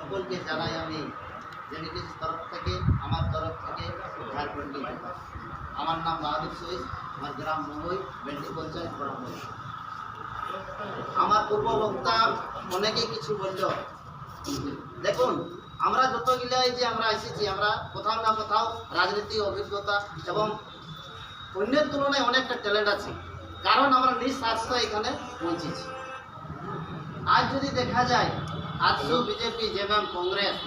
সকলকে জানাই আমি জেনেটিক্স তরফ থেকে, আমার তরফ থেকে ঝাড়খণ্ডী। আমার নাম বাহাদুর সৈয়দ, আমার গ্রাম মুম্বই, বেন্টি পঞ্চায়েত বরাবর। আমার পূর্ববক্তা অনেকেই কিছু বলল। দেখুন, আমরা যতগুলাই যে আমরা এসেছি, আমরা কোথাও না কোথাও রাজনীতি অভিজ্ঞতা এবং অন্যের তুলনায় অনেকটা ট্যালেন্ট আছে, কারণ আমরা নিঃস্বার্থ এখানে পৌঁছেছি। আজ যদি দেখা যায়, আজও বিজেপি, জেএমএম, কংগ্রেস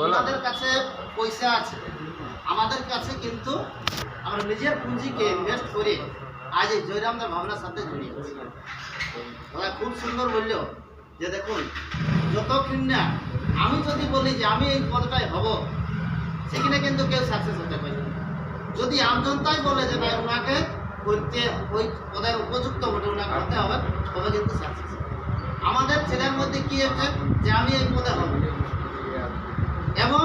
আমাদের কাছে পয়সা আছে, আমাদের কাছে কিন্তু আমরা নিজের পুঁজিকে ইনভেস্ট করে আজ এই জয়রামদার ভাবনার সাথে জড়িয়ে আছি। ওরা খুব সুন্দর বলল যে দেখুন, যতক্ষণ না আমি যদি বলি যে আমি এই পদটায় হব, সেখানে কিন্তু কেউ সাকসেস হতে পারে। যদি আমজনতাই বলে যে ভাই ওনাকে করতে, ওই পদের উপযুক্ত বটে ওনাকে হতে হবে, তবে কিন্তু সাকসেস। আমাদের ছেলের মধ্যে কি হচ্ছে যে আমি এই পদে হব, এবং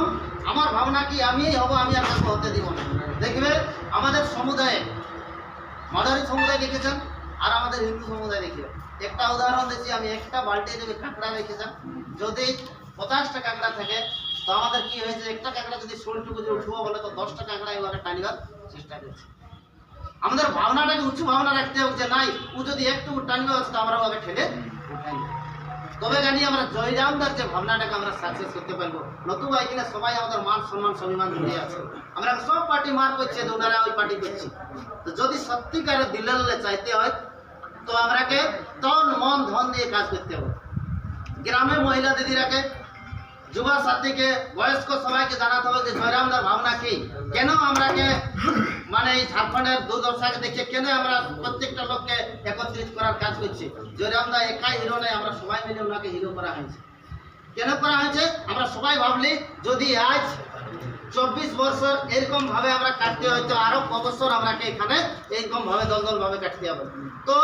আমার ভাবনা কি আমি এই হব, আমি আর কাউকে হতে দিব না। দেখবে আমাদের সমুদায়ে, মাদারি সমুদায় দেখেছেন আর আমাদের হিন্দু সমুদায় দেখে একটা উদাহরণ দিচ্ছি আমি। একটা বালতি যদি কাঁকড়া রেখেছেন, যদি 50টা কাঁকড়া থাকে, তো আমাদের কি হয়েছে, একটা কাঁকড়া যদি শোলটুকু যদি উঠবো বলে, তো 10টা কাঁকড়া এবারে টানিবার চেষ্টা করছে। আমাদের ভাবনাটাকে উঁচু ভাবনা রাখতে হবে যে নাই, ও যদি একটু টানবে তো আমরা ওকে ঠেলে উঠাই, তবে জানি আমরা জয়রামদার যে ভাবনাটাকে আমরা সাকসেস করতে পারবো। নতুবা এখানে সবাই আমাদের মান সম্মান স্বাভিমান জড়িয়ে আছে। আমরা সব পার্টি মার করছে, ওনারা ওই পার্টি করছি। তো যদি সত্যিকারে দিলে চাইতে হয়, তো আমরাকে তন মন ধন দিয়ে কাজ করতে হবে। গ্রামে মহিলা দিদিরাকে, যুবা সাথীকে, বয়স্ক সবাইকে জানাতে হবে যে জয়রামদার ভাবনা কি, কেন আমরাকে মানে এই ঝাড়খণ্ডের দুর্দশাকে দেখে কেন আমরা প্রত্যেকটা লোককে একত্রিত করার কাজ করছি। জয়রামদা একাই হিরো নয়, আমরা সবাই মিলে ওনাকে হিরো করা হয়েছে। কেন করা হয়েছে? আমরা সবাই ভাবলি যদি আজ 24 বছর এরকম ভাবে আমরা কাটতে হয়, তো আরো কবছর আমরাকে এখানে এইরকম ভাবে দল দল ভাবে কাটতে হবে। তো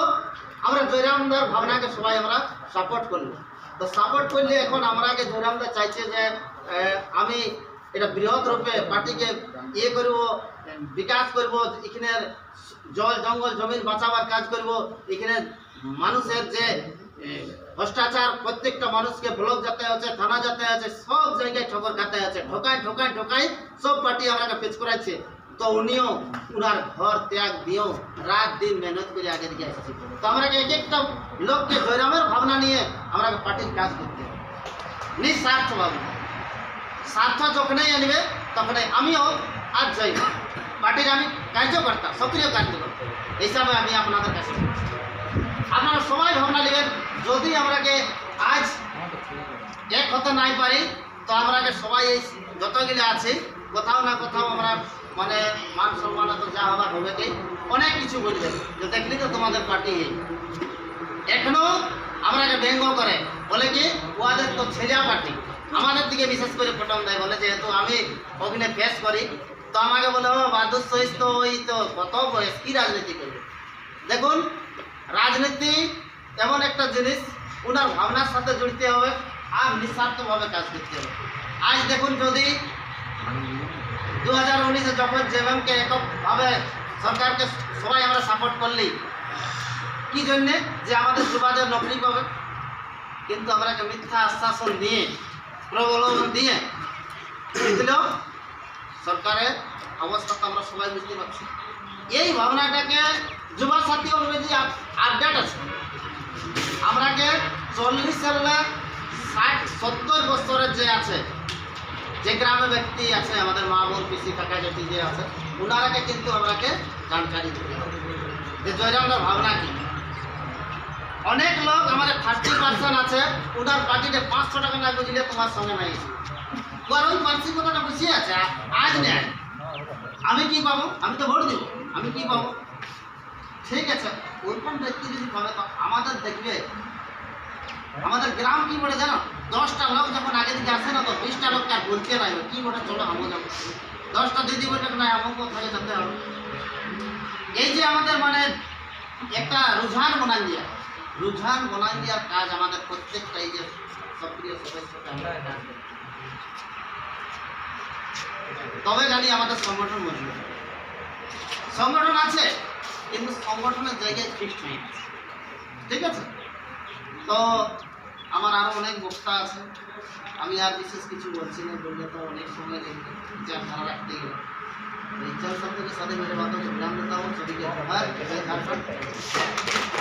আমরা জয়রামদার ভাবনাকে সবাই আমরা সাপোর্ট করলি। তো সাপোর্ট করলে এখন আমরাকে জয়রামদা চাইছে যে আমি এটা বৃহৎ রূপে পার্টিকে ইয়ে করব, বিকাশ করব, এখানে জল জঙ্গল জমিন বাঁচাবার কাজ করব, এখানে মানুষের যে ভ্রষ্টাচার, প্রত্যেকটা মানুষকে ব্লক যাতে আছে, থানা যাতে আছে, সব জায়গায় ঠকর খাতে আছে, ঠোকায় ঠোকায় ঠোকায় সব পার্টি আমাকে পেচ করাচ্ছে। তো উনিও উনার ঘর ত্যাগ দিয়েও রাত দিন মেহনত করে আগে দিকে আসছে। তো আমরা এক একটা লোককে জয়রামের ভাবনা নিয়ে আমরা পার্টির কাজ করতে হবে নিঃস্বার্থ ভাবনা। স্বার্থ যখনই আনবে তখনই আমিও আজ যাইব পার্টির, আমি কার্যকর্তা, সক্রিয় কার্যকর্তা হিসাবে আমি আপনাদের কাছে। আপনারা সবাই ভাবনা নেবেন, যদি আমরাকে আজ এক হতে নাই পারি, তো আমরাকে সবাই এই যতগুলো আছে কোথাও না কোথাও আমরা মানে মান সম্মান তো যা হবার হবে, কি অনেক কিছু বলবে যে দেখলি তো তোমাদের পার্টি এখনো আমরাকে ব্যঙ্গ করে, বলে কি ওদের তো ছেলে পার্টি, আমাদের দিকে বিশেষ করে ফটন দেয়, বলে যেহেতু আমি ওখানে ফেস করি, তো আমাকে বলে ও বাহাদুর সহিত তো ওই তো কত বয়স, কি রাজনীতি করবে। দেখুন, রাজনীতি এমন একটা জিনিস, ওনার ভাবনার সাথে জড়িতে হবে আর নিঃস্বার্থভাবে কাজ করতে হবে। আজ দেখুন, যদি 2019-এ যখন জেএমএমকে এককভাবে সরকারকে সবাই আমরা সাপোর্ট করলি, কি জন্যে যে আমাদের যুবাদের নকরি পাবে, কিন্তু আমরাকে মিথ্যা আশ্বাসন দিয়ে, প্রলোভন দিয়ে জিতলেও সরকারের অবস্থা তো আমরা সবাই বুঝতে পারছি। এই ভাবনাটাকে যুবা সাথী অলরেডি আপডেট আছে। আমরাকে 40 সালে 60-70 বছরের যে আছে, যে গ্রামে ব্যক্তি আছে, আমাদের মা বোন পিসি কাকা জেঠি যে আছে, ওনারাকে কিন্তু আমরাকে জানকারি দিতে হবে যে জয়রামদার ভাবনা কি। অনেক লোক আমাদের 30% আছে, ওনার পার্টিতে 500 টাকা না বুঝলে তোমার সঙ্গে নাই, আর ওই মানসিকতাটা বসে আছে। আজ নেই আমি কি পাবো, আমি তো ভোট দিব, আমি কি পাবো, ঠিক আছে। ওরকম ব্যক্তি যদি পাবে, তো আমাদের দেখবে আমাদের গ্রাম কি বলে জানো, 10টা লোক যখন আগে দিকে আসে না, তো 20টা লোককে আর বলতে নাই কি বলে চলো আমো যাবো, 10টা দিদি বলে না আমো কোথায় যেতে হবে। এই যে আমাদের মানে একটা রুঝান বনাই দেওয়ার কাজ আমাদের প্রত্যেকটা এই যে সক্রিয় সদস্যকে আমরা কাজ করি, তবে জানি আমাদের সংগঠন মজবুত। সংগঠন আছে, কিন্তু সংগঠনের জায়গায় ফিক্সড হয়ে গেছে, ঠিক আছে। তো আমার আরো অনেক বক্তা আছে, আমি আর বিশেষ কিছু বলছি না, বললে तो अनेक समय लगेगा, विचार धारा रखते ही तो इन चंद शब्दों के साथ मेरे बातों को विराम देता हूँ। सभी के आभार। जय झारखंड।